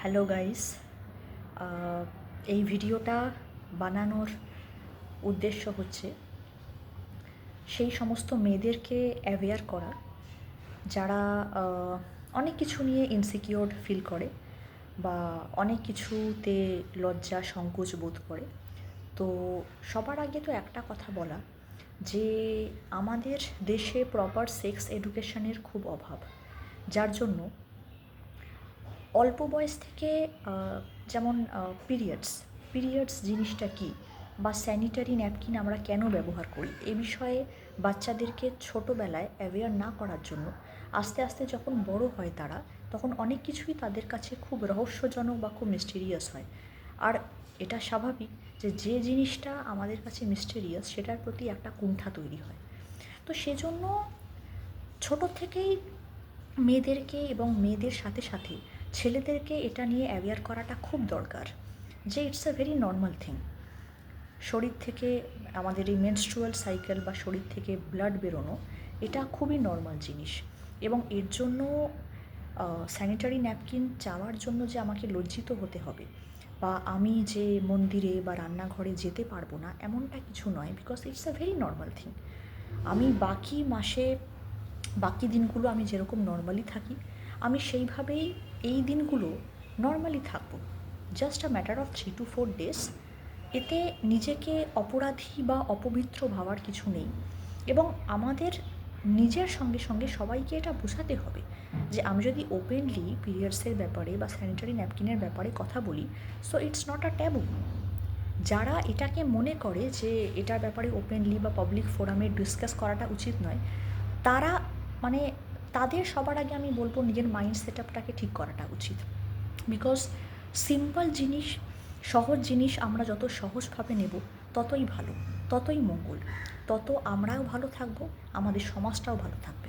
Hello guys, এই ভিডিওটা বানানোর উদ্দেশ্য হচ্ছে সেই সমস্ত মেয়েদেরকে অ্যাওয়্যার করা যারা অনেক কিছু নিয়ে ইনসিকিওর ফিল করে বা অনেক কিছুতে লজ্জা সংকোচ বোধ করে। তো সবার আগে তো একটা কথা বলা যে আমাদের দেশে প্রপার সেক্স এডুকেশনের খুব অভাব, যার জন্য অল্প বয়স থেকে যেমন পিরিয়ডস জিনিসটা কী বা স্যানিটারি ন্যাপকিন আমরা কেন ব্যবহার করি এ বিষয়ে বাচ্চাদেরকে ছোটোবেলায় অ্যাওয়্যার না করার জন্য আস্তে আস্তে যখন বড় হয় তারা, তখন অনেক কিছুই তাদের কাছে খুব রহস্যজনক বা খুব মিস্টেরিয়াস হয়। আর এটা স্বাভাবিক যে যে জিনিসটা আমাদের কাছে মিস্টেরিয়াস সেটার প্রতি একটা কুণ্ঠা তৈরি হয়। তো সেজন্য ছোট থেকেই মেয়েদেরকে এবং মেয়েদের সাথে সাথে ছেলেদেরকে এটা নিয়ে অ্যাওয়্যার করাটা খুব দরকার যে it's a very normal thing. শরীর থেকে আমাদের এই মেনস্ট্রুয়াল সাইকেল বা শরীর থেকে ব্লাড বেরোনো এটা খুবই নর্মাল জিনিস, এবং এর জন্য স্যানিটারি ন্যাপকিন চাওয়ার জন্য যে আমাকে লজ্জিত হতে হবে বা আমি যে মন্দিরে বা রান্নাঘরে যেতে পারবো না এমনটা কিছু নয়, because it's a very normal thing. আমি বাকি মাসে বাকি দিনগুলো আমি যেরকম নর্মালি থাকি আমি সেইভাবেই এই দিনগুলো নর্মালি থাকবো, just a matter of 3 to 4 days। এতে নিজেকে অপরাধী বা অপবিত্র ভাবার কিছু নেই, এবং আমাদের নিজের সঙ্গে সঙ্গে সবাইকে এটা বোঝাতে হবে যে আমি যদি ওপেনলি পিরিয়ডসের ব্যাপারে বা স্যানিটারি ন্যাপকিনের ব্যাপারে কথা বলি, so it's not a taboo. যারা এটাকে মনে করে যে এটার ব্যাপারে ওপেনলি বা পাবলিক ফোরামে ডিসকাস করাটা উচিত নয়, তারা মানে তাদের সবার আগে আমি বলবো নিজের মাইন্ড সেট আপটাকে ঠিক করাটা উচিত। বিকজ সিম্পল জিনিস, সহজ জিনিস আমরা যত সহজভাবে নেব ততই ভালো, ততই মঙ্গল, তত আমরাও ভালো থাকবো, আমাদের সমাজটাও ভালো থাকবে।